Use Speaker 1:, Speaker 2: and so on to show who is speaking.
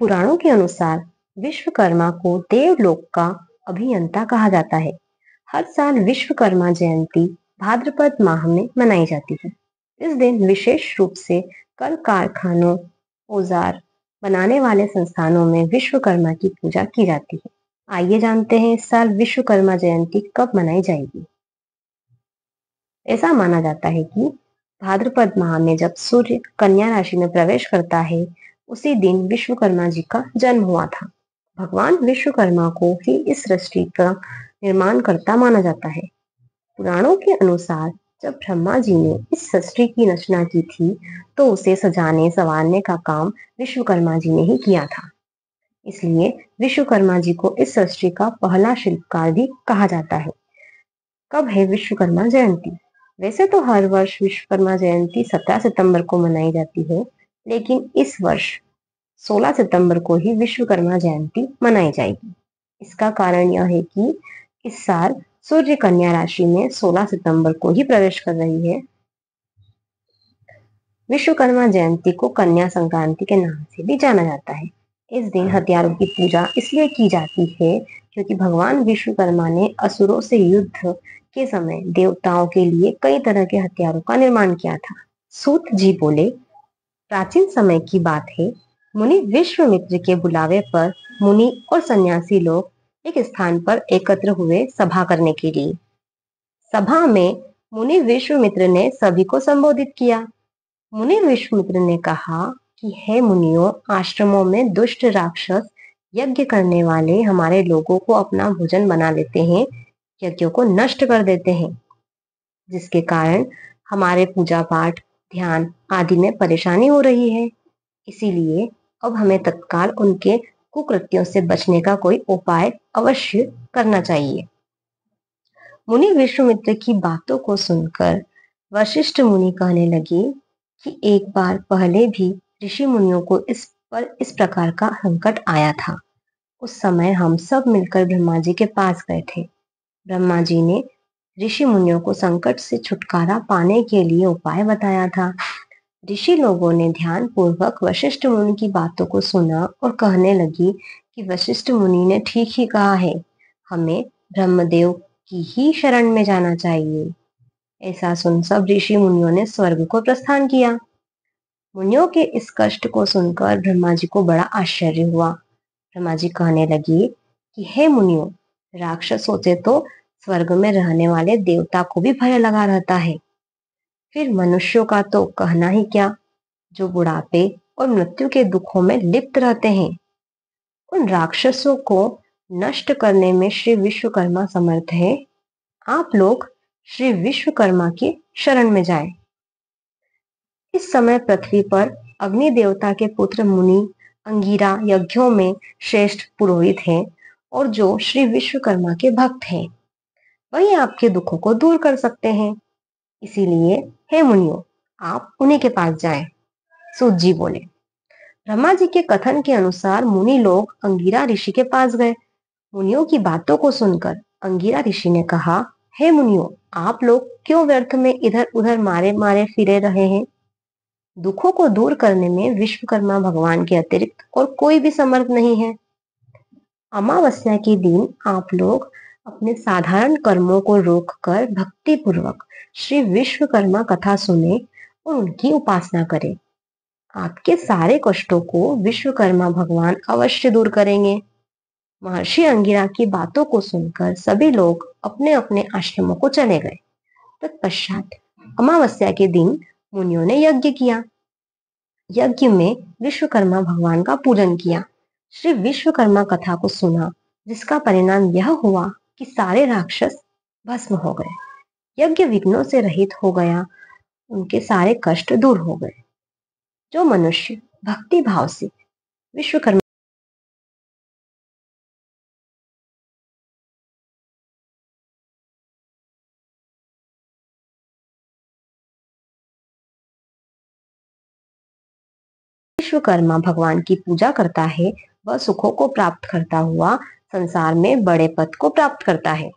Speaker 1: पुराणों के अनुसार विश्वकर्मा को देवलोक का अभियंता कहा जाता है। हर साल विश्वकर्मा जयंती भाद्रपद माह में मनाई जाती है। इस दिन विशेष रूप से कल कारखानों, औजार बनाने वाले संस्थानों में विश्वकर्मा की पूजा की जाती है। आइए जानते हैं इस साल विश्वकर्मा जयंती कब मनाई जाएगी। ऐसा माना जाता है कि भाद्रपद माह में जब सूर्य कन्या राशि में प्रवेश करता है, उसी दिन विश्वकर्मा जी का जन्म हुआ था। भगवान विश्वकर्मा को ही इस सृष्टि का निर्माण करता माना जाता है। पुराणों के अनुसार जब ब्रह्मा जी ने इस सृष्टि की रचना की थी, तो उसे सजाने संवारने का काम विश्वकर्मा जी ने ही किया था। इसलिए विश्वकर्मा जी को इस सृष्टि का पहला शिल्पकार भी कहा जाता है। कब है विश्वकर्मा जयंती? वैसे तो हर वर्ष विश्वकर्मा जयंती 17 सितंबर को मनाई जाती है, लेकिन इस वर्ष 16 सितंबर को ही विश्वकर्मा जयंती मनाई जाएगी। इसका कारण यह है कि इस साल सूर्य कन्या राशि में 16 सितंबर को ही प्रवेश कर रही है। विश्वकर्मा जयंती को कन्या संक्रांति के नाम से भी जाना जाता है। इस दिन हथियारों की पूजा इसलिए की जाती है क्योंकि भगवान विश्वकर्मा ने असुरों से युद्ध के समय देवताओं के लिए कई तरह के हथियारों का निर्माण किया था। सूत जी बोले, प्राचीन समय की बात है, मुनि विश्वामित्र के बुलावे पर मुनि और सन्यासी लोग एक स्थान पर एकत्र हुए सभा करने के लिए। सभा में मुनि विश्वामित्र ने सभी को संबोधित किया। मुनि विश्वामित्र ने कहा कि हे मुनियों, आश्रमों में दुष्ट राक्षस यज्ञ करने वाले हमारे लोगों को अपना भोजन बना लेते हैं, यज्ञों को नष्ट कर देते हैं, जिसके कारण हमारे पूजा पाठ, ध्यान आदि में परेशानी हो रही है। इसीलिए अब हमें तत्काल उनके कुकृत्यों से बचने का कोई उपाय अवश्य करना चाहिए। मुनि विश्वामित्र की बातों को सुनकर वशिष्ठ मुनि कहने लगे कि एक बार पहले भी ऋषि मुनियों को इस प्रकार का संकट आया था। उस समय हम सब मिलकर ब्रह्मा जी के पास गए थे। ब्रह्मा जी ने ऋषि मुनियों को संकट से छुटकारा पाने के लिए उपाय बताया था। ऋषि लोगों ने ध्यान पूर्वक वशिष्ठ मुनि की बातों को सुना और कहने लगी कि वशिष्ठ मुनि ने ठीक ही कहा है, हमें ब्रह्मदेव की ही शरण में जाना चाहिए। ऐसा सुन सब ऋषि मुनियों ने स्वर्ग को प्रस्थान किया। मुनियों के इस कष्ट को सुनकर ब्रह्मा जी को बड़ा आश्चर्य हुआ। ब्रह्मा जी कहने लगे कि हे मुनियों, राक्षसों से तो स्वर्ग में रहने वाले देवता को भी भय लगा रहता है, फिर मनुष्यों का तो कहना ही क्या, जो बुढ़ापे और मृत्यु के दुखों में लिप्त रहते हैं। उन राक्षसों को नष्ट करने में श्री विश्वकर्मा समर्थ है। आप लोग श्री विश्वकर्मा की शरण में जाएं। इस समय पृथ्वी पर अग्नि देवता के पुत्र मुनि अंगिरा यज्ञों में श्रेष्ठ पुरोहित हैं और जो श्री विश्वकर्मा के भक्त हैं, वही आपके दुखों को दूर कर सकते हैं। इसीलिए हे मुनियों, आप उन्हीं के पास जाएं। सूत जी बोले। ब्रह्मा जी के कथन के अनुसार मुनि लोग अंगिरा ऋषि के पास गए। मुनियों की बातों को सुनकर अंगिरा ऋषि ने कहा, हे मुनियों, आप लोग क्यों व्यर्थ में इधर उधर मारे मारे फिरे रहे हैं? दुखों को दूर करने में विश्वकर्मा भगवान के अतिरिक्त और कोई भी समर्थ नहीं है। अमावस्या के दिन आप लोग अपने साधारण कर्मों को रोककर भक्ति पूर्वक श्री विश्वकर्मा कथा सुने और उनकी उपासना करें। आपके सारे कष्टों को विश्वकर्मा भगवान अवश्य दूर करेंगे। महर्षि अंगिरा की बातों को सुनकर सभी लोग अपने अपने आश्रमों को चले गए। तत्पश्चात अमावस्या के दिन मुनियों ने यज्ञ किया। यज्ञ में विश्वकर्मा भगवान का पूजन किया, श्री विश्वकर्मा कथा को सुना, जिसका परिणाम यह हुआ कि सारे राक्षस भस्म हो गए। यज्ञ विघ्नों से रहित हो गया, उनके सारे कष्ट दूर हो गए। जो मनुष्य भक्ति भाव से विश्वकर्मा विश्वकर्मा भगवान की पूजा करता है, वह सुखों को प्राप्त करता हुआ संसार में बड़े पद को प्राप्त करता है।